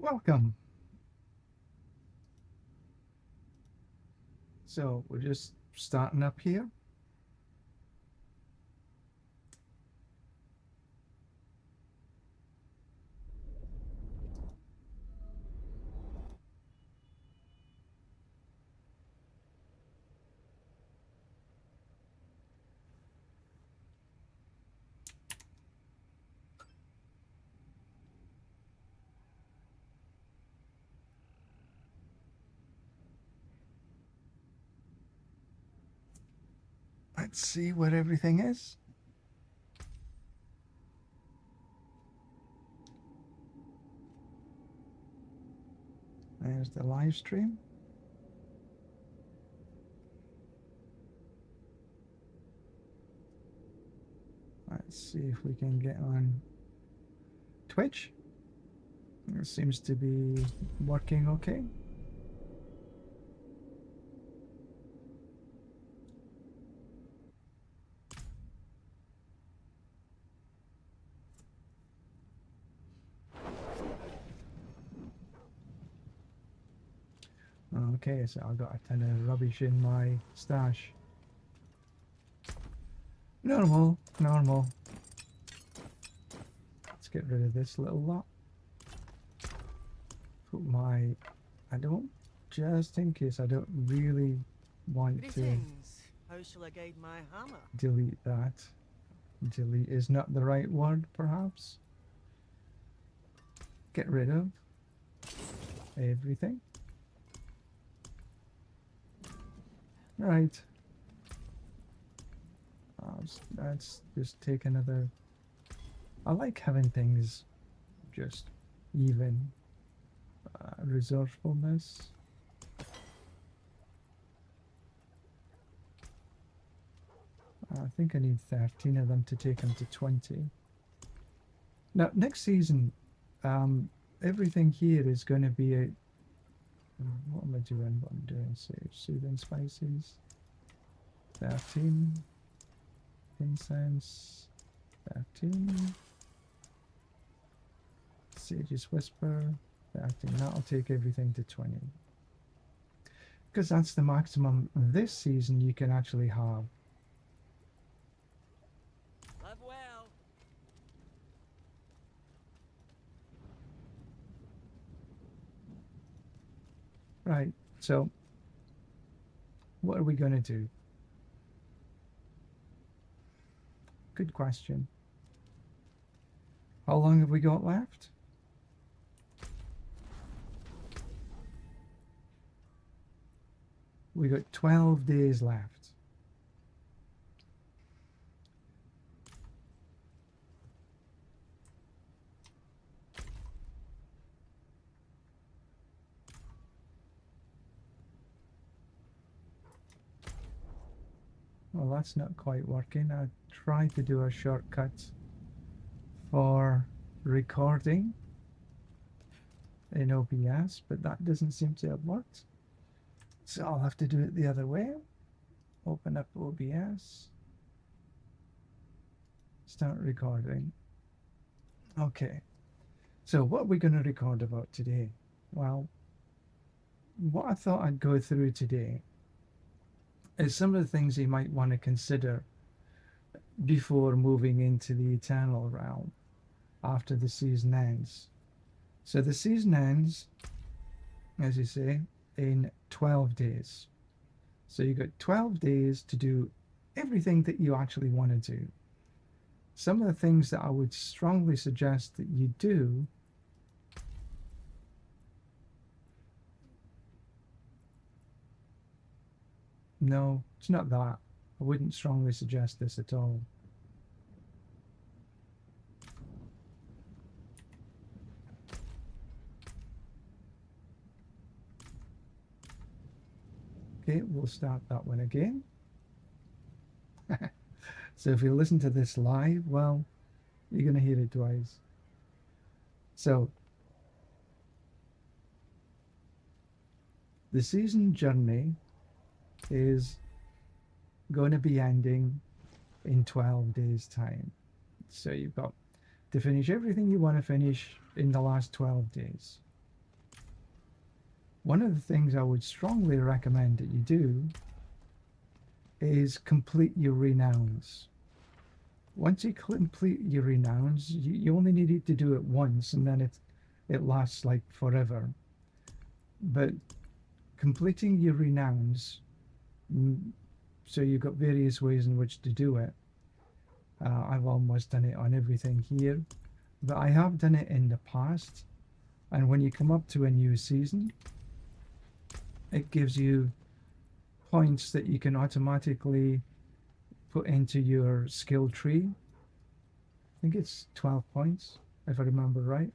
Welcome. So we're just starting up here. Let's see what everything is. There's the live stream. Let's see if we can get on Twitch. It seems to be working okay. Okay, so I've got a ton of rubbish in my stash. Normal. Let's get rid of this little lot. Put my... just in case I don't really want to How shall I guide my hammer? delete that. Delete is not the right word, perhaps. Get rid of everything. Right. Let's just take another... I like having things just even. Resourcefulness. I think I need 13 of them to take them to 20. Now, next season, everything here is going to be a... What am I doing? What I'm doing? Soothing spices. 13. Incense. 13. Sage's Whisper. 13. That'll take everything to 20. Because that's the maximum this season you can actually have. Live well. Right, so what are we going to do? Good question. How long have we got left? We got 12 days left. Well, that's not quite working. I tried to do a shortcut for recording in OBS, but that doesn't seem to have worked. So I'll have to do it the other way. Open up OBS. Start recording. Okay. So what are we going to record about today? Well, what I thought I'd go through today is some of the things you might want to consider before moving into the Eternal realm after the season ends. So the season ends, as you say, in 12 days. So you've got 12 days to do everything that you actually want to do. Some of the things that I would strongly suggest that you do no, it's not that. I wouldn't strongly suggest this at all. Okay, we'll start that one again. So if you listen to this live, well, you're going to hear it twice. So the season journey is going to be ending in 12 days time. So you've got to finish everything you want to finish in the last 12 days. one of the things I would strongly recommend that you do is complete your renowns. Once you complete your renowns, you only need to do it once, and then it lasts like forever. But completing your renowns, so you've got various ways in which to do it. I've almost done it on everything here, but I have done it in the past. And when you come up to a new season, it gives you points that you can automatically put into your skill tree. I think it's 12 points, if I remember right.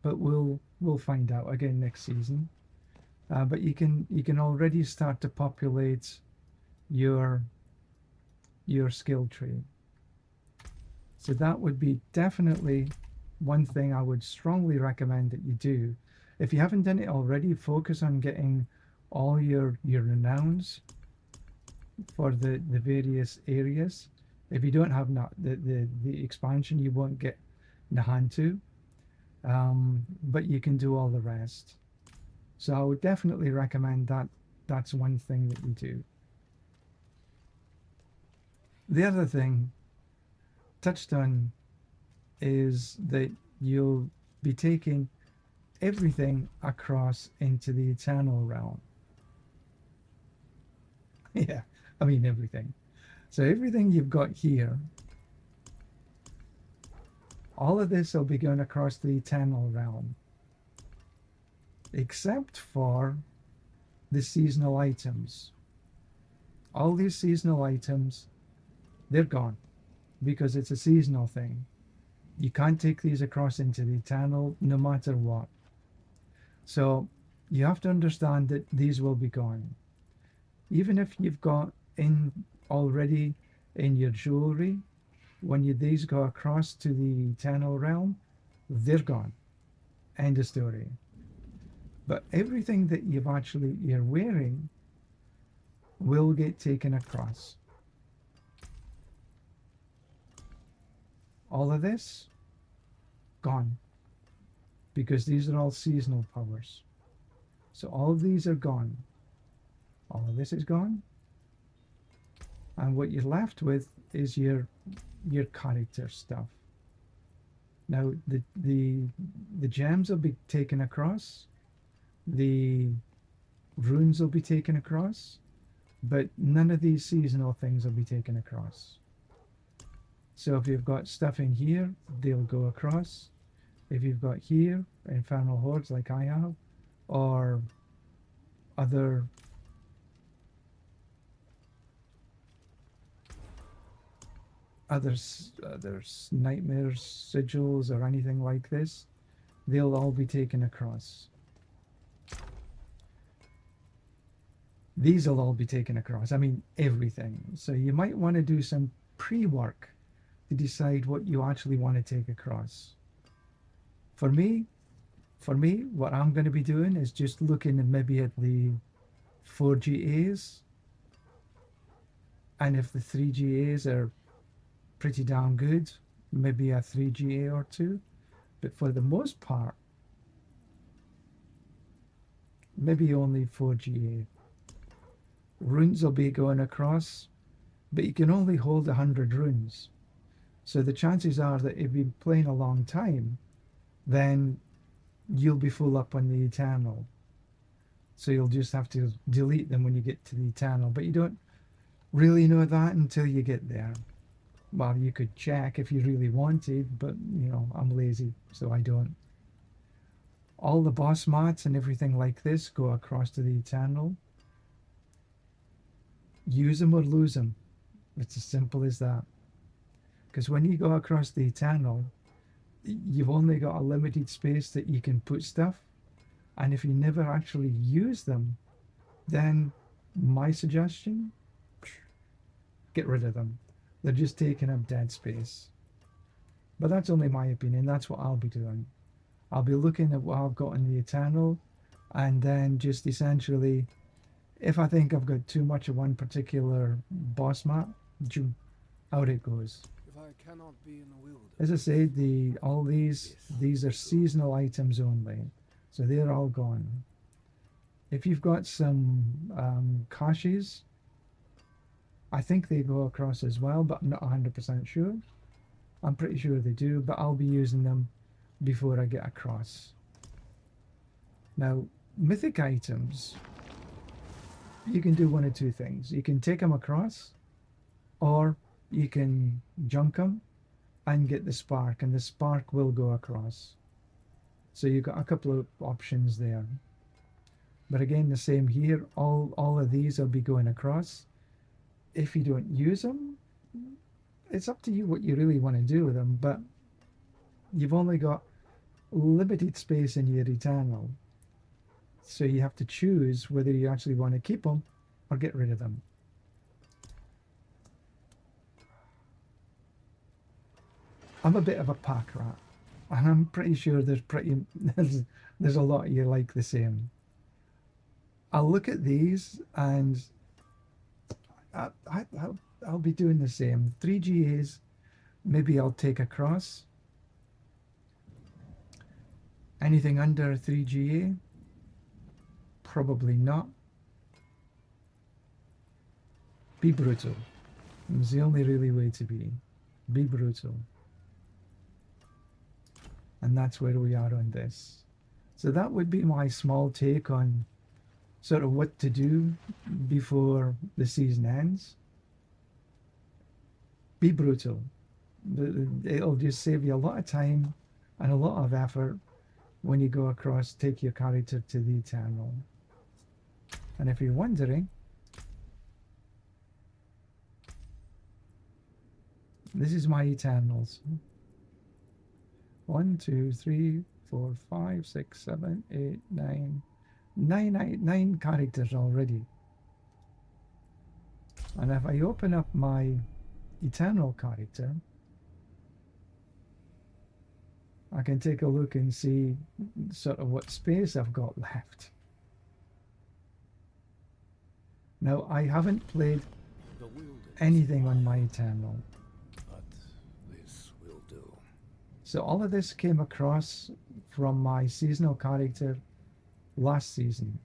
But we'll find out again next season. But you can already start to populate your skill tree. So that would be definitely one thing I would strongly recommend that you do. If you haven't done it already, focus on getting all your renowns for the various areas. If you don't have the expansion, you won't get Nahantu, but you can do all the rest. So I would definitely recommend that. That's one thing that you do. The other thing touched on is that you'll be taking everything across into the eternal realm. Yeah, I mean everything. So everything you've got here, all of this will be going across the eternal realm, except for the seasonal items. All these seasonal items, they're gone because it's a seasonal thing. You can't take these across into the eternal no matter what. So you have to understand that these will be gone. Even if you've got in already in your jewelry, when these go across to the eternal realm, they're gone. End of story. But everything that you're wearing will get taken across. All of this, gone. Because these are all seasonal powers. So all of these are gone. All of this is gone. And what you're left with is your character stuff. Now the gems will be taken across. The runes will be taken across. But none of these seasonal things will be taken across. So if you've got stuff in here, they'll go across. If you've got here, Infernal Hordes like I have, or other nightmares, sigils, or anything like this, they'll all be taken across. These will all be taken across. I mean, everything. So you might want to do some pre-work to decide what you actually want to take across. For me, what I'm going to be doing is just looking maybe at the 4 GAs, and if the 3 GAs are pretty damn good, maybe a 3 GA or 2. But for the most part, maybe only 4 GA. Runes will be going across, but you can only hold 100 runes. So the chances are that if you've been playing a long time, then you'll be full up on the Eternal. So you'll just have to delete them when you get to the Eternal. But you don't really know that until you get there. Well, you could check if you really wanted, but, you know, I'm lazy, so I don't. All the boss mats and everything like this go across to the Eternal. Use them or lose them. It's as simple as that. Because when you go across the Eternal, you've only got a limited space that you can put stuff. And if you never actually use them, then my suggestion, get rid of them. They're just taking up dead space. But that's only my opinion. That's what I'll be doing. I'll be looking at what I've got in the Eternal, and then just essentially, if I think I've got too much of one particular boss map, out it goes. If I cannot be in the wilderness, As I said, all these are seasonal items only, so they're all gone. If you've got some caches, I think they go across as well, but I'm not 100% sure. I'm pretty sure they do, but I'll be using them before I get across. Now, mythic items, you can do one of two things. You can take them across, or you can junk them and get the spark, and the spark will go across. So you've got a couple of options there. But again, the same here. All of these will be going across. If you don't use them, it's up to you what you really want to do with them, but you've only got limited space in your Eternal. So you have to choose whether you actually want to keep them or get rid of them. I'm a bit of a pack rat, and I'm pretty sure there's a lot of you like the same. I'll look at these and I'll be doing the same. 3 GAs, maybe I'll take across. Anything under 3 GA, probably not. Be brutal. It's the only really way to be. Be brutal. And that's where we are on this. So that would be my small take on sort of what to do before the season ends. Be brutal. It'll just save you a lot of time and a lot of effort when you go across, take your character to the Eternal. And if you're wondering, this is my Eternals. 1, 2, 3, 4, 5, 6, 7, 8, 9. Nine characters already. And if I open up my Eternal character, I can take a look and see sort of what space I've got left. Now, I haven't played anything on my Eternal. But this will do. So all of this came across from my seasonal character last season.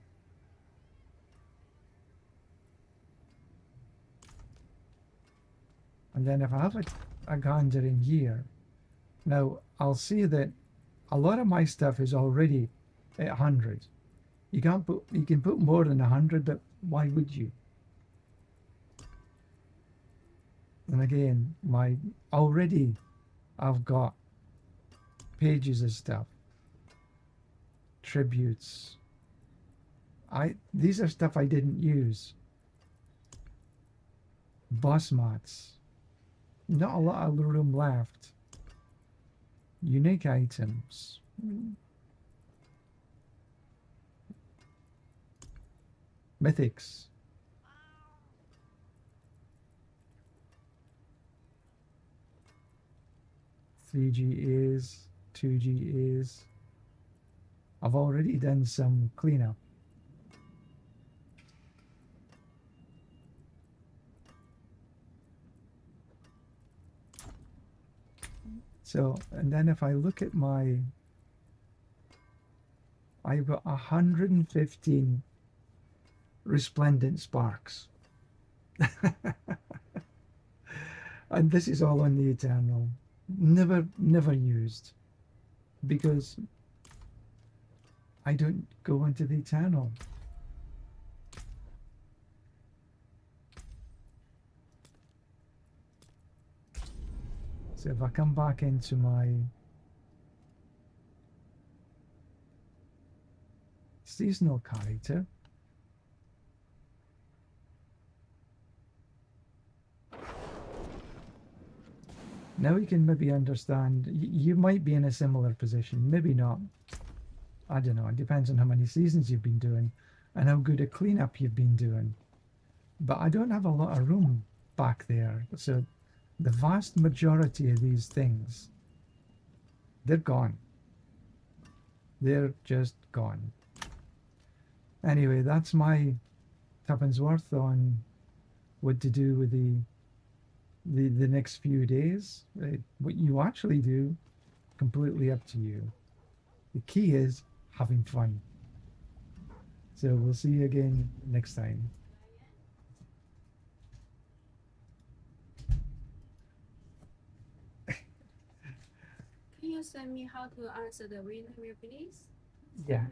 And then if I have a gander in here, now I'll see that a lot of my stuff is already at 100. You can put more than 100, but why would you? And again, I've got pages of stuff, tributes. These are stuff I didn't use. Boss mats. Not a lot of room left. Unique items. Mythics. Three GAs, 2 GAs. I've already done some cleanup. So, and then if I look at I've got 115 resplendent sparks. And this is all on the Eternal. Never used. Because I don't go into the Eternal. So if I come back into my seasonal character, now you can maybe understand, you might be in a similar position, maybe not. I don't know, it depends on how many seasons you've been doing and how good a cleanup you've been doing. But I don't have a lot of room back there, so the vast majority of these things, they're gone. They're just gone. Anyway, that's my tuppence worth on what to do with the next few days. What you actually do, completely up to you. The key is having fun. So we'll see you again next time. Can you send me how to answer the interview, please? Yeah.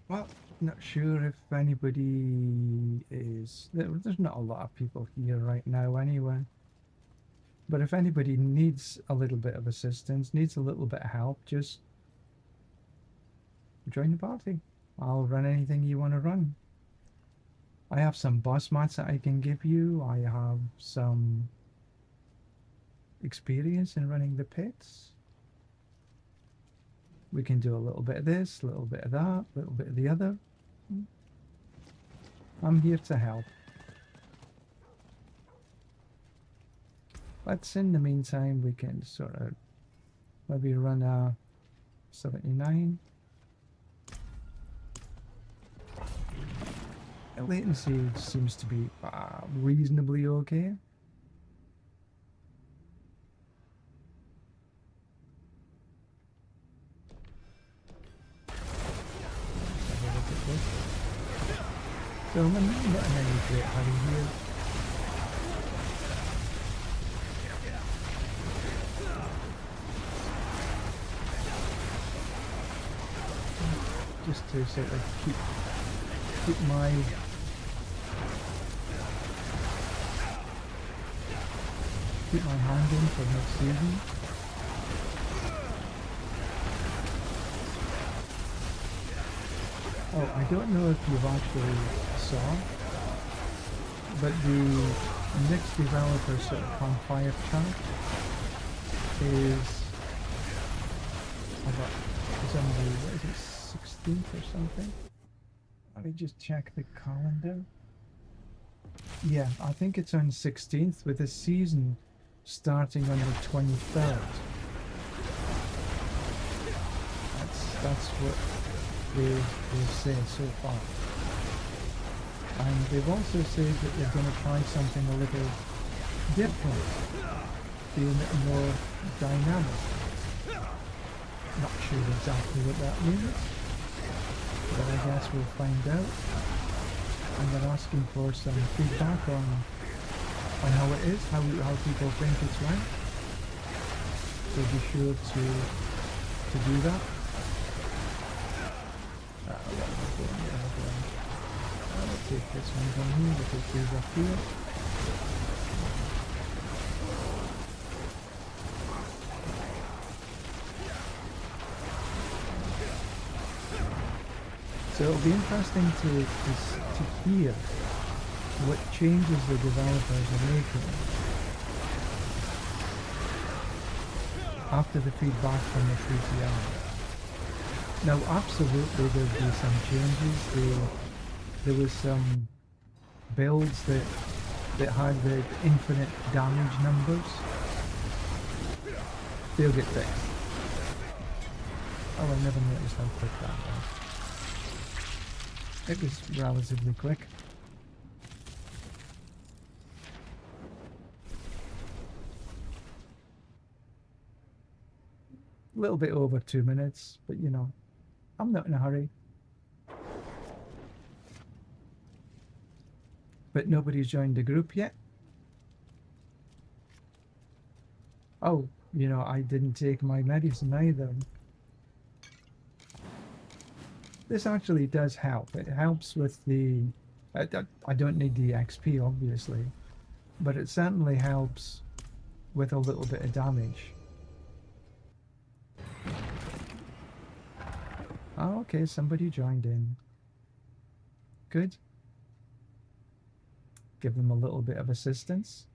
Well, not sure if anybody is. There's not a lot of people here right now anyway. But if anybody needs a little bit of assistance, needs a little bit of help, just join the party. I'll run anything you want to run. I have some boss mats that I can give you. I have some experience in running the pits. We can do a little bit of this, a little bit of that, a little bit of the other. I'm here to help. But in the meantime, we can sort of maybe run a 79. The latency seems to be reasonably okay. So I'm not in any great hurry here. Just to sort of keep my hand in for next season. Oh, I don't know if you've actually saw, but the next developer sort of campfire chart is on the, what is it, 16th or something? Let me just check the calendar. Yeah, I think it's on 16th with the season starting on the 23rd. That's what they've said so far. And they've also said that they're going to try something a little different, being a little more dynamic. Not sure exactly what that means, but I guess we'll find out. And they're asking for some feedback on how it is, how people think it's right. So be sure to do that. I'll take this one down here, we'll take these up here. So it'll be interesting to hear what changes the developers are making after the feedback from the 3TR. Now, absolutely there'll be some changes. There was some builds that had the infinite damage numbers. They'll get fixed. Oh, I never noticed how quick that was. It was relatively quick. A little bit over 2 minutes, but you know, I'm not in a hurry. But nobody's joined the group yet. Oh, you know, I didn't take my medicine either. This actually does help. It helps with the... I don't need the XP, obviously, but it certainly helps with a little bit of damage. Oh, okay, somebody joined in. Good. Give them a little bit of assistance.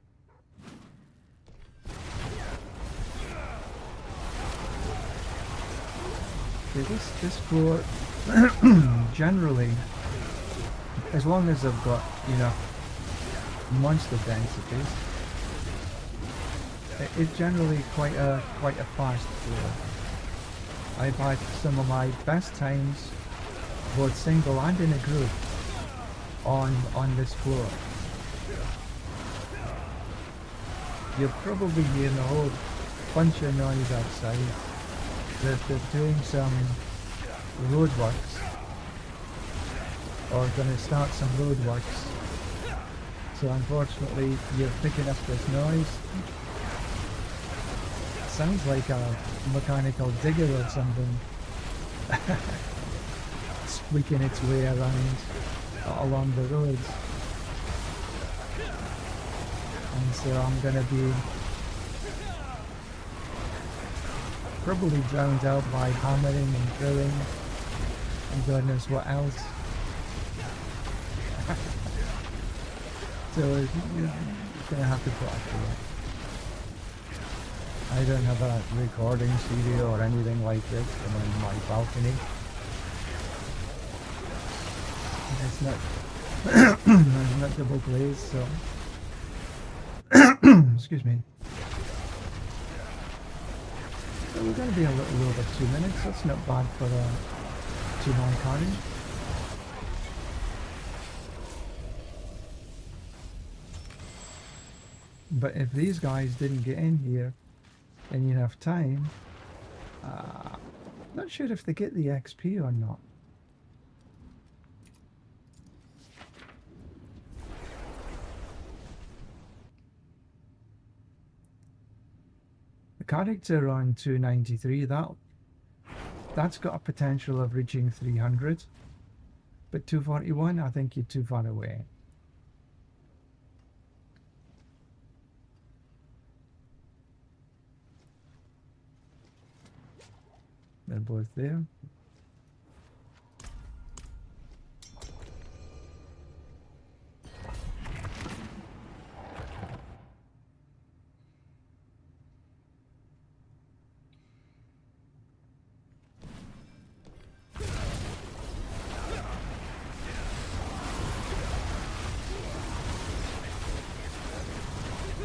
Okay, this floor, generally, as long as I've got, you know, monster densities, it's generally quite a fast floor. I've had some of my best times, both single and in a group, on this floor. You're probably hearing a whole bunch of noise outside. They're doing some roadworks, or going to start some roadworks. So unfortunately, you're picking up this noise. Sounds like a mechanical digger or something. tweaking its way around along the roads. And so I'm gonna be probably drowned out by hammering and drilling and God knows what else. So you're gonna have to put up with it. I don't have a recording studio or anything like this in my balcony. It's not it's not double glazed, so excuse me. So we're going to be a little over 2 minutes. That's not bad for a 2-man carry. But if these guys didn't get in here in enough time, not sure if they get the XP or not. The character on 293, that's got a potential of reaching 300, but 241, I think you're too far away. They're both there.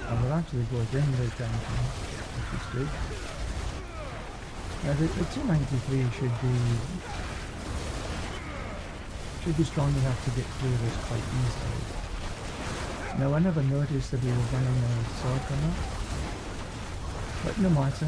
And we're actually both in the junction, which is good. Now the 293 should be strong enough to get through this quite easily. Now I never noticed that he was running a sword or not, but no matter.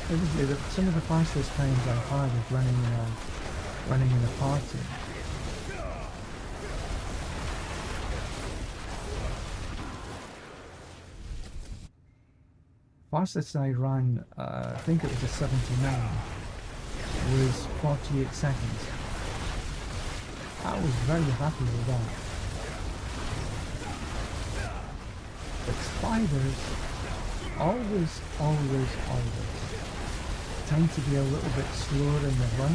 Obviously, some of the fastest times I've had is running in a party. Fastest I ran, I think it was a 79, was 48 seconds. I was very happy with that. But spiders always tend to be a little bit slower in the run.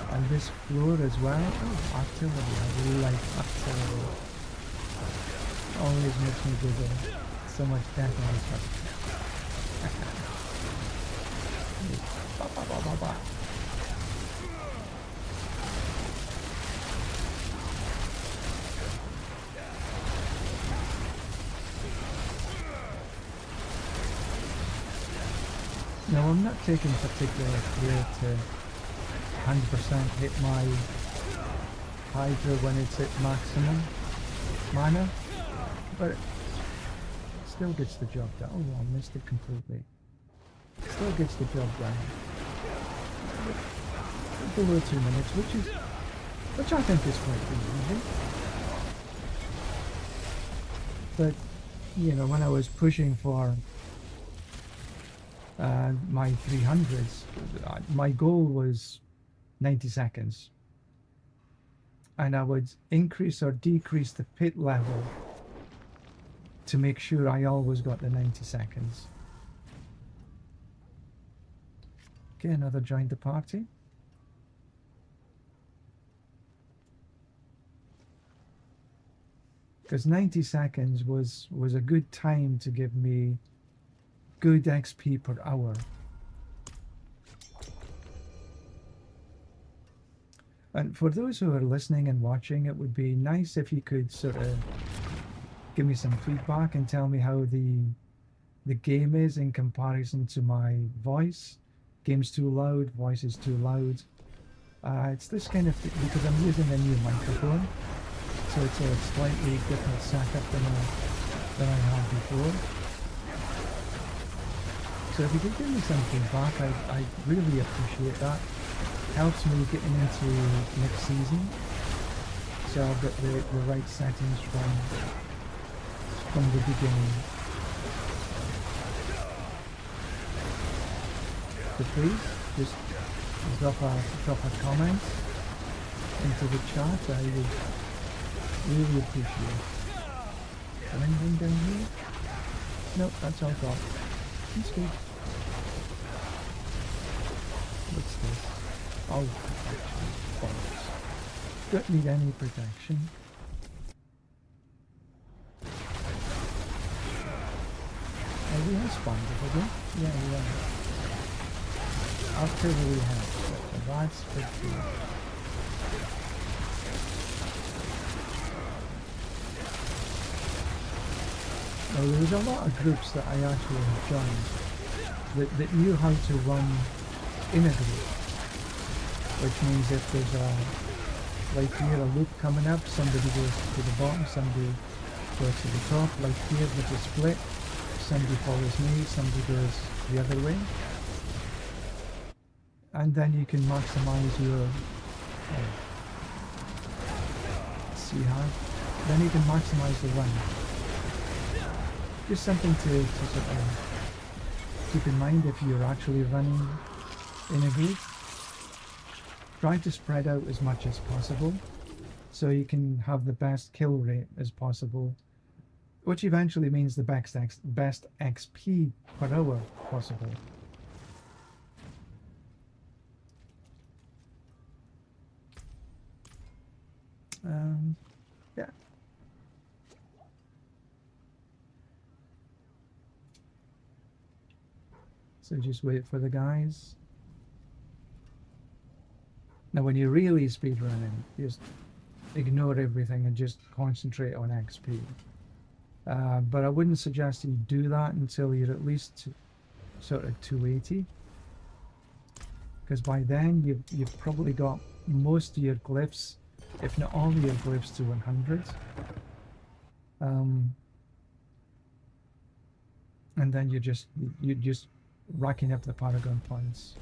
And this floor as well. Oh, artillery. I really like artillery. Always makes me giggle. So much death on this one. Ba, ba, ba, ba, ba. Now I'm not taking particular care to 100% hit my Hydra when it's at maximum mana, but it still gets the job done. Oh, I missed it completely. Still gets the job done. Below 2 minutes, which I think is quite easy. But you know, when I was pushing for my 300s, my goal was 90 seconds, and I would increase or decrease the pit level to make sure I always got the 90 seconds. Okay, another joined the party. Because 90 seconds was a good time to give me good XP per hour. And for those who are listening and watching, it would be nice if you could sort of give me some feedback and tell me how the game is in comparison to my voice. Game's too loud, voice is too loud. It's this kind of thing, because I'm using a new microphone, so it's a slightly different setup than I had before. So if you could give me some feedback, I'd really appreciate that. Helps me getting into next season. so I've got the right settings from the beginning. So please just drop a comment into the chat. I would really appreciate it. Anything down here? Nope, that's all gone. It's good. What's this? Oh, bollocks. Don't need any protection. Oh, we have spawned it again? Yeah, we have. After we have. So that's good too. Now, there was a lot of groups that I actually joined that knew how to run in a group. Which means if there's like here a loop coming up, somebody goes to the bottom, somebody goes to the top. Like here there's a split, somebody follows me, somebody goes the other way. And then you can maximize your see how? Then you can maximize the run. Just something to sort of keep in mind if you're actually running in a group. Try to spread out as much as possible so you can have the best kill rate as possible, which eventually means the best XP per hour possible. Yeah. So just wait for the guys. Now when you're really speedrunning, just ignore everything and just concentrate on XP. But I wouldn't suggest you do that until you're at least sort of 280. Because by then you've probably got most of your glyphs, if not all of your glyphs, to 100. And then you're just racking up the Paragon points.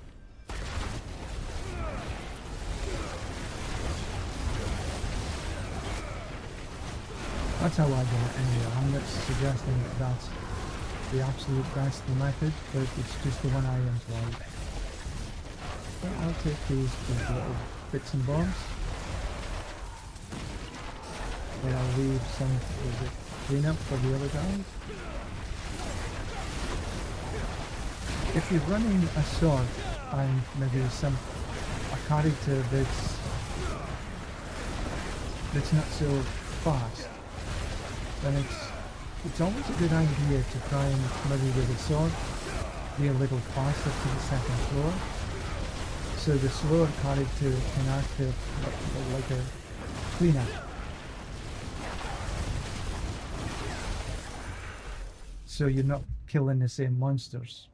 That's how I do it anyway. I'm not suggesting that that's the absolute best method, but it's just the one I employ. But I'll take these little bits and bobs. And I'll leave some cleanup for the other guys. If you're running a sword and maybe a character that's not so fast, then it's always a good idea to try and maybe with a sword be a little faster to the second floor, so the slower character can act like a cleanup. So you're not killing the same monsters.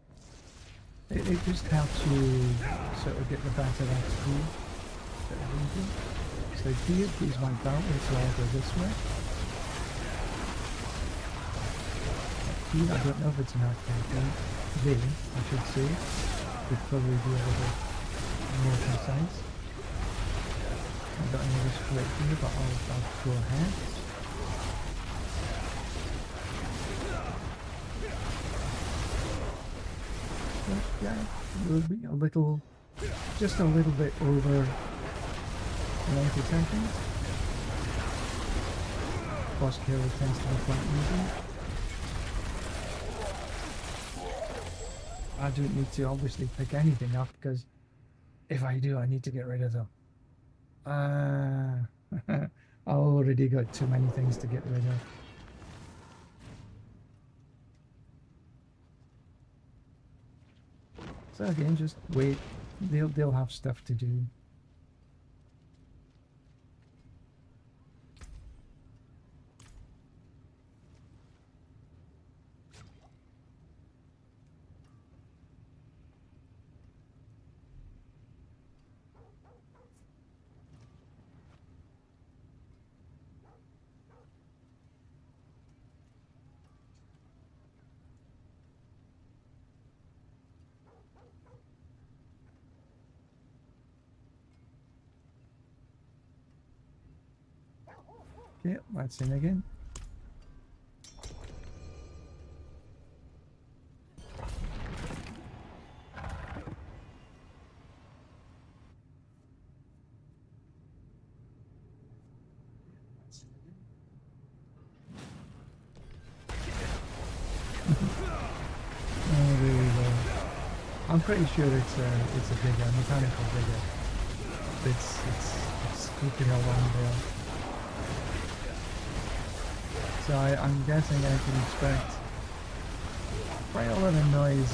It just helps you sort of get the better XP. So here, these went that way, so I'll go this way. Here, I don't know if it's an arcade game. They, I should say, would probably be a little more concise. I've got another split here, but I'll go ahead. But yeah, it will be a little, just a little bit over 90 seconds. Boss kill tends to be quite easy. I don't need to obviously pick anything up because if I do, I need to get rid of them. I already got too many things to get rid of. So again, just wait. They'll have stuff to do. Okay, that's in again. Oh, there we go. I'm pretty sure it's a digger, mechanical digger. It's scooping along there. So I'm guessing I can expect quite a lot of noise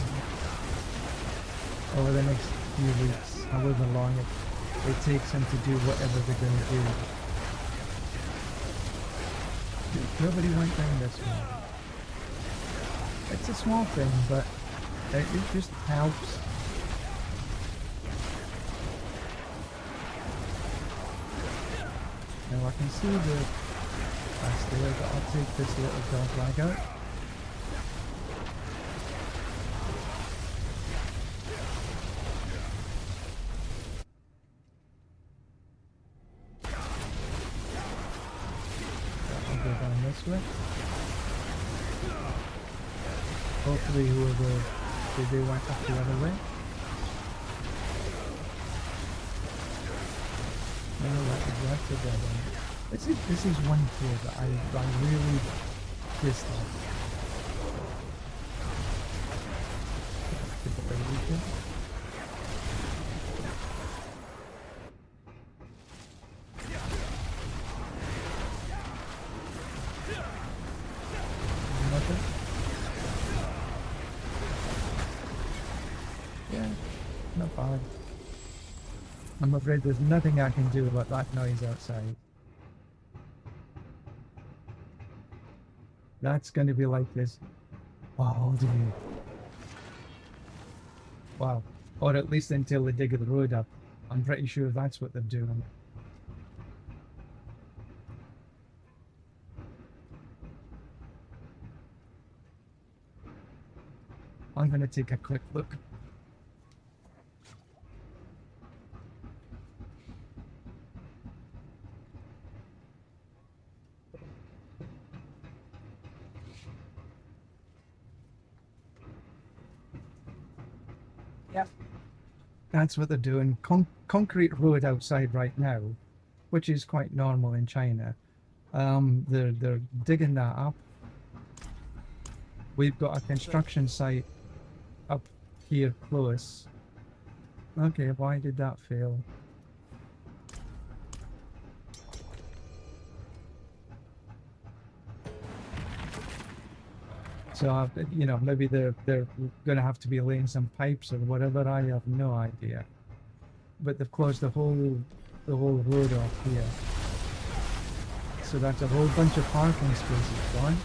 over the next few weeks, however long it takes them to do whatever they're going to do. Nobody went down this one. It's a small thing, but it just helps. Now I can see the past there, but I'll take this little dog flag out. I'll go down this way. Hopefully whoever they went up the other way. No, that's a dead end. This is one tool that I really dislike. Nothing? Yeah, not bad. I'm afraid there's nothing I can do about that noise outside. That's going to be like this all day. Wow. Or at least until they dig the road up. I'm pretty sure that's what they're doing. I'm going to take a quick look. Yep. That's what they're doing. Concrete road outside right now, which is quite normal in China. They're digging that up. We've got a construction site up here close. Okay, why did that fail? So, you know, maybe they're going to have to be laying some pipes or whatever. I have no idea. But they've closed the whole road off here. So that's a whole bunch of parking spaces gone.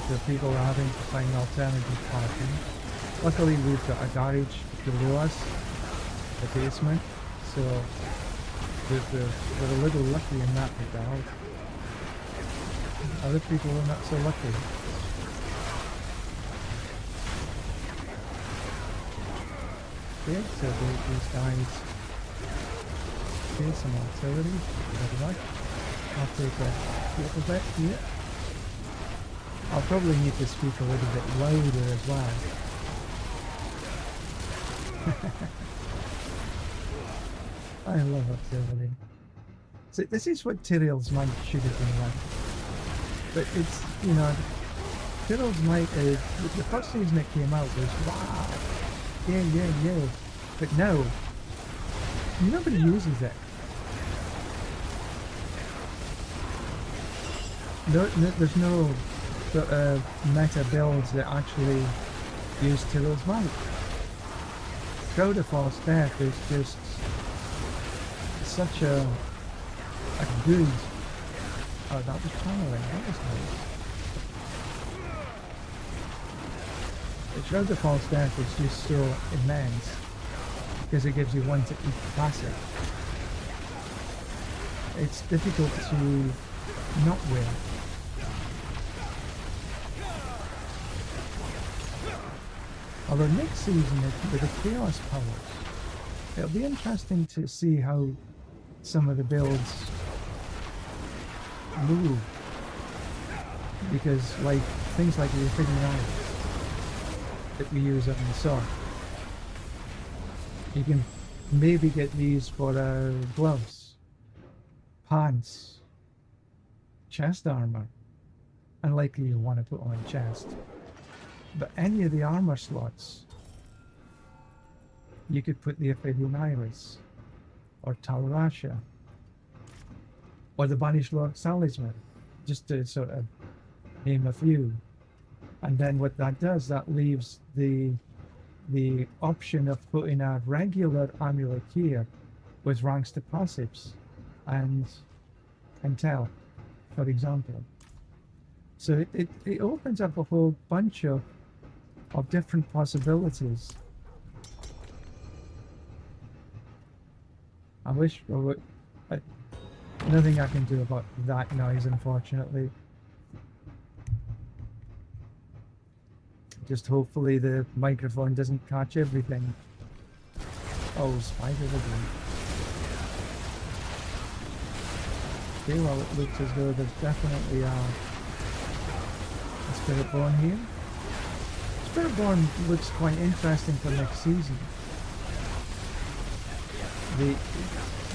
So people are having to find alternative parking. Luckily, we've got a garage below us, the basement. So we're a little lucky in that regard. Other people are not so lucky. Okay, so these guys okay, some artillery, whatever like. I'll take a little bit here. I'll probably need to speak a little bit louder as well. I love artillery. So this is what Tyrell's Might should have been like. But it's, you know, Tyrell's Might is, the first season it came out was, wow, yeah. But now, nobody uses it. There's no sort of meta builds that actually use Tyrell's Might. Crowd of False Death is just such a good... Oh, that was channeling. That was nice. The Shroud of False Death is just so immense because it gives you one to each classic. It's difficult to not win. Although next season with the Chaos powers, It'll be interesting to see how some of the builds move, because like things like the Hydra that we use on the sword, you can maybe get these for gloves, pants, chest armor. Unlikely you want to put on chest, but any of the armor slots you could put the Ophidian Iris or Taurasha or the Banished Lord Talisman, just to sort of name a few. And then what that does, that leaves the option of putting a regular amulet here with ranks to passives and tell, for example. So it opens up a whole bunch of different possibilities. I wish nothing I can do about that noise, unfortunately. Just hopefully the microphone doesn't catch everything. Oh, spider again. Okay, well, it looks as though there's definitely a Spiritborn here. Spiritborn looks quite interesting for next season.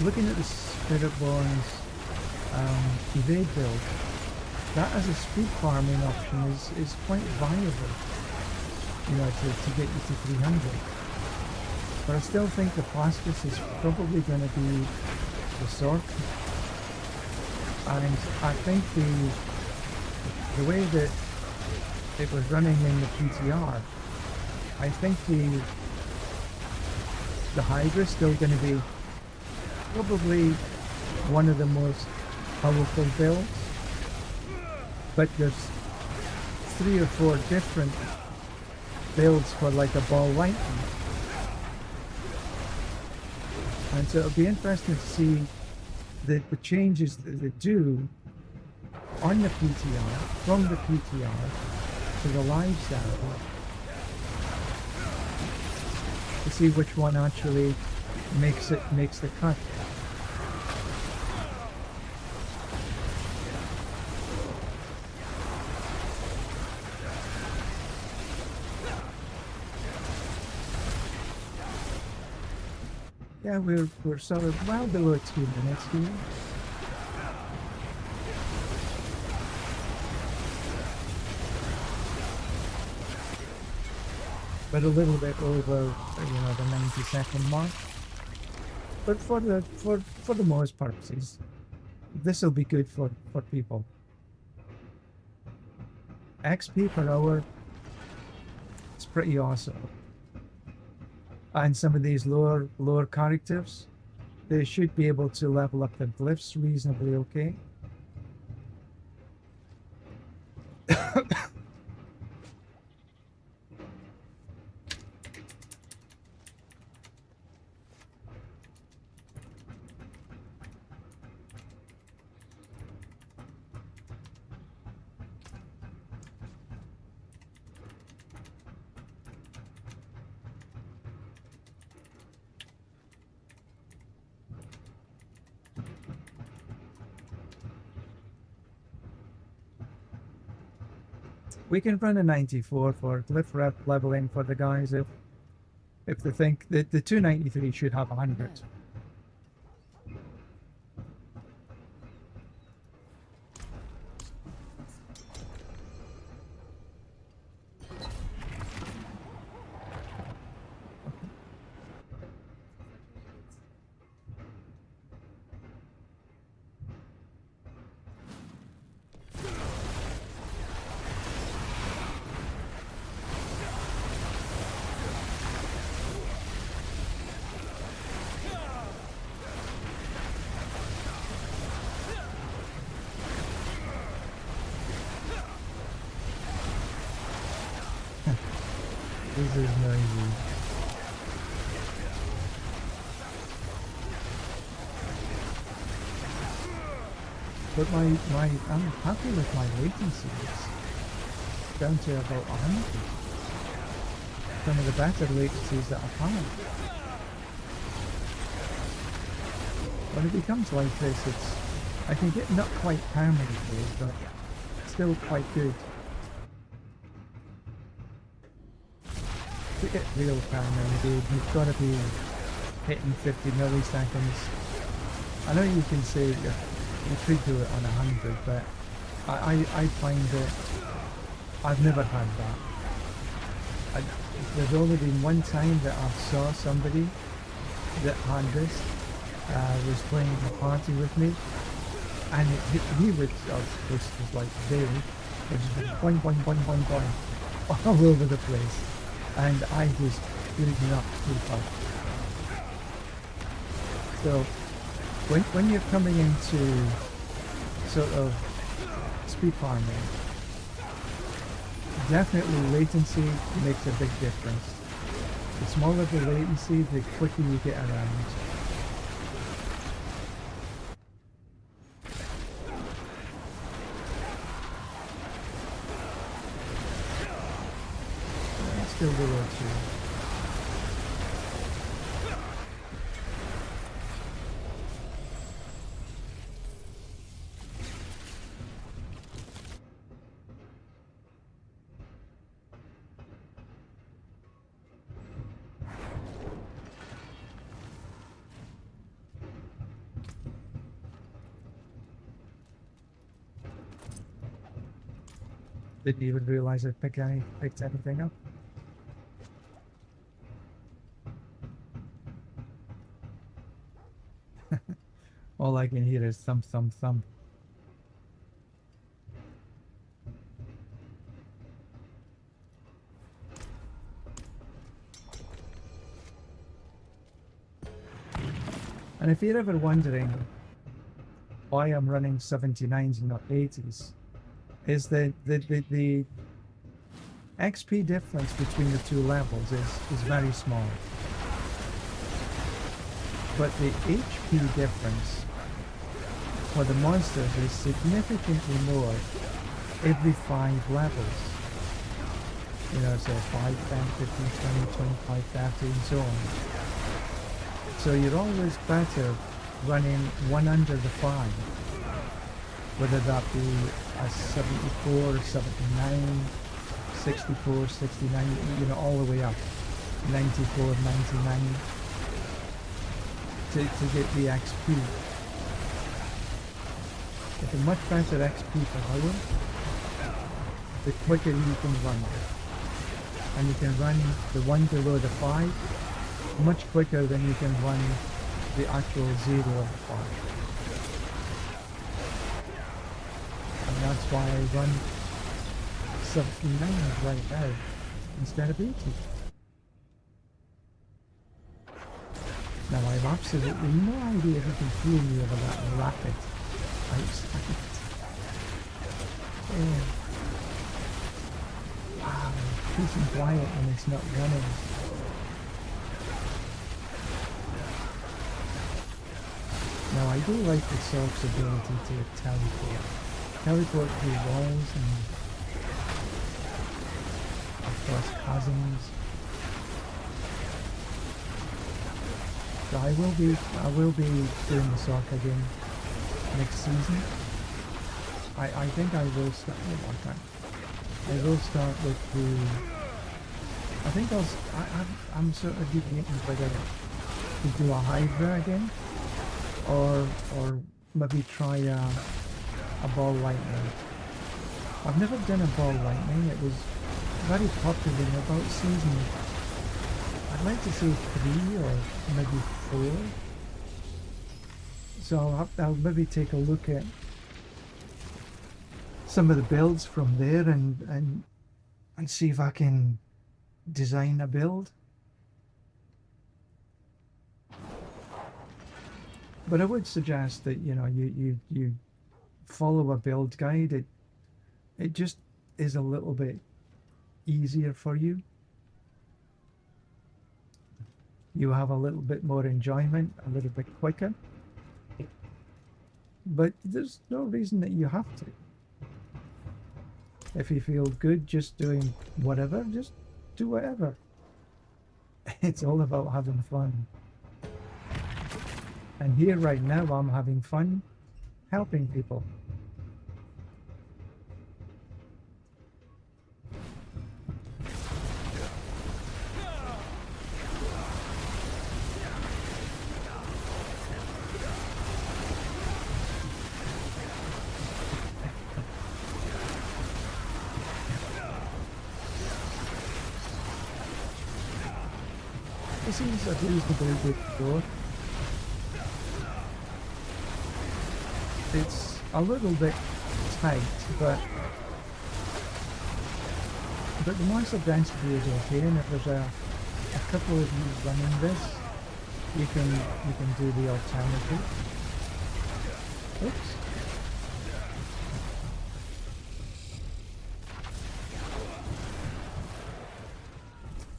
Looking at the Spiritborn's evade build, that as a speed farming option is quite viable, you know, to get you to 300. But I still think the fastest is probably going to be the sword. And I think the way that it was running in the PTR, I think the Hydra is still going to be probably one of the most powerful builds, but there's 3 or 4 different builds for like a ball lightning, and so it'll be interesting to see the changes that they do on the PTR, from the PTR to the live sample, to see which one actually makes the cut. Yeah, we're sort of well below 2 minutes here. But a little bit over, you know, the 90-second mark. But for the most purposes, this will be good for people. XP per hour, it's pretty awesome. And some of these lower characters, they should be able to level up their glyphs reasonably okay. We can run a 94 for glyph rep leveling for the guys if they think that the 293 should have 100. This is noisy. But I'm happy with my latency. It's down to about 100. Some of the better latencies that I've had. when it becomes like this, I can get not quite permanently, but still quite good. To get real permanent, dude, you've got to be hitting 50 milliseconds. I know you can say you could do it on 100, but I find that I've never had that. There's only been one time that I saw somebody that had this, was playing a party with me, and he was, this was like Dave, it was just boing, boing, boing, boing, boing, all over the place, and I was building up too fast. So, when you're coming into sort of speed farming, definitely latency makes a big difference. The smaller the latency, the quicker you get around. Still below 2. Didn't even realize I picked anything up. All I can hear is thump, thump, thump. And if you're ever wondering why I'm running 79s and not 80s, is that the XP difference between the two levels is very small. But the HP difference for the monsters is significantly more every 5 levels. You know, so 5, 10, 15, 20, 25, 30 and so on. So you're always better running one under the 5. Whether that be a 74, 79, 64, 69, you know, all the way up. 94, 99. To get the XP. With a much better XP per hour, the quicker you can run. And you can run the one below the 5 much quicker than you can run the actual 0 of 5. And that's why I run 79 right now instead of 80. Now I have absolutely no idea if you can hear me over that rapid outside. Yeah. Wow, peace and quiet when it's not running. Now I do like the Sork's ability to teleport. Teleport through walls and across chasms. So I will be doing the Sork again next season. I think I will start. Oh, I can't. I will start with the. I think I'm sort of debating whether to do a Hydra again, or maybe try a ball lightning. I've never done a ball lightning. It was very popular about season. I'd like to say 3 or maybe 4. So I'll maybe take a look at some of the builds from there and see if I can design a build. But I would suggest that, you know, you follow a build guide. It just is a little bit easier for you. You have a little bit more enjoyment, a little bit quicker. But there's no reason that you have to. If you feel good just doing whatever, just do whatever. It's all about having fun. And here right now I'm having fun helping people. This seems a reasonably good door. It's a little bit tight, but the monster density is okay, and if there's a couple of you running this, you can do the alternative. Oops.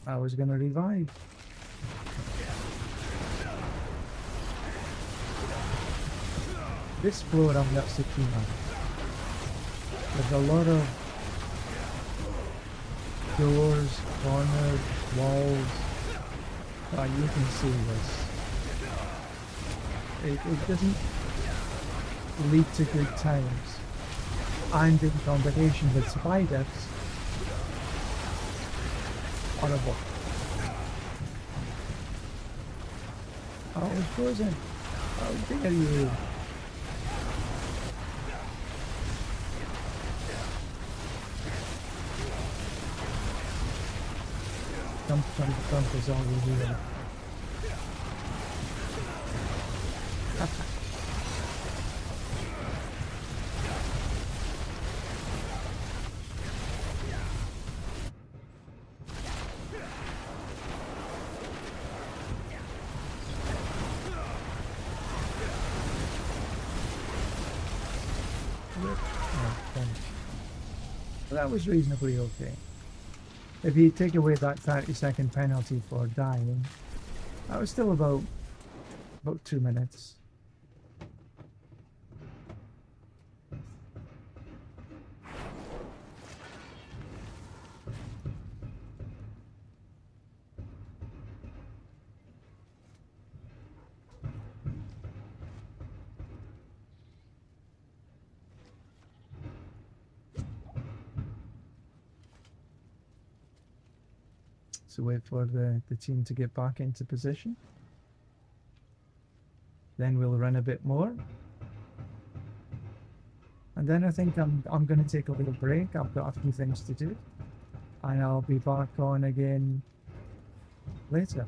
I was gonna revive. This floor I'm not so keen on. There's a lot of doors, corners, walls. You can see this. It doesn't lead to good times. And in combination with spiders, horrible. Oh, it's frozen. How dare you? Dump is all we do. That was reasonably okay. If you take away that 30-second penalty for dying, that was still about 2 minutes. So wait for the team to get back into position. Then we'll run a bit more. And then I think I'm going to take a little break. I've got a few things to do. And I'll be back on again later.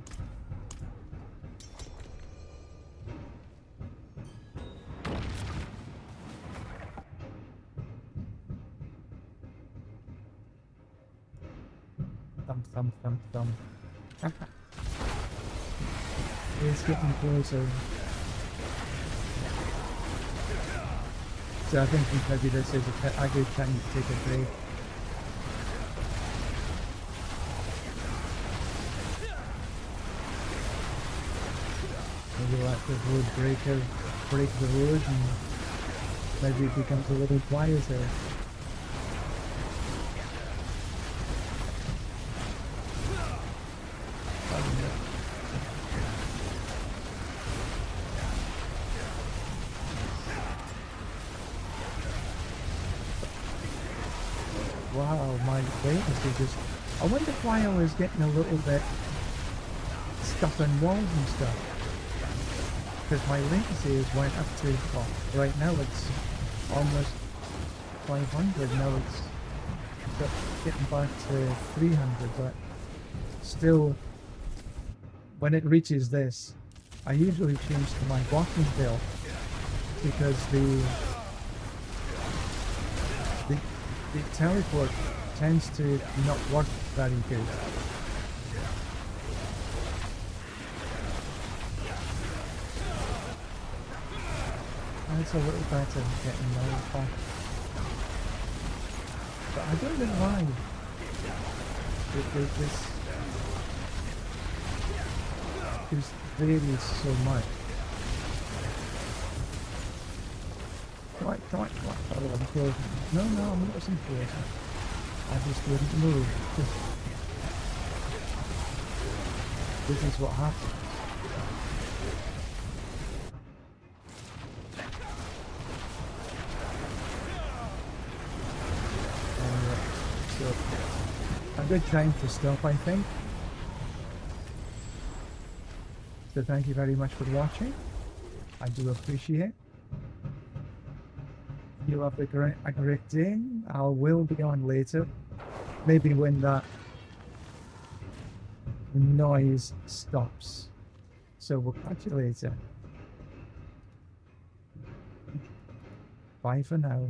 Thump. It's getting closer. So I think maybe this is a good time to take a break. Maybe let the road breaker break the road and maybe it becomes a little quieter. Wow, my latency just... I wonder why I was getting a little bit stuck on walls and stuff. Because my latency has went up to... well, right now it's almost 500. Now it's getting back to 300, but still, when it reaches this, I usually change to my walking build because the teleport tends to not work very good. And it's a little better than getting those back. But I don't know why this varies so much. Come on. Oh, I'm close. No, I'm not so close. I just wouldn't move. This is what happens. good time to stop, I think. So thank you very much for watching. I do appreciate it. You have a great day. I will be on later. Maybe when that noise stops. So we'll catch you later. Bye for now.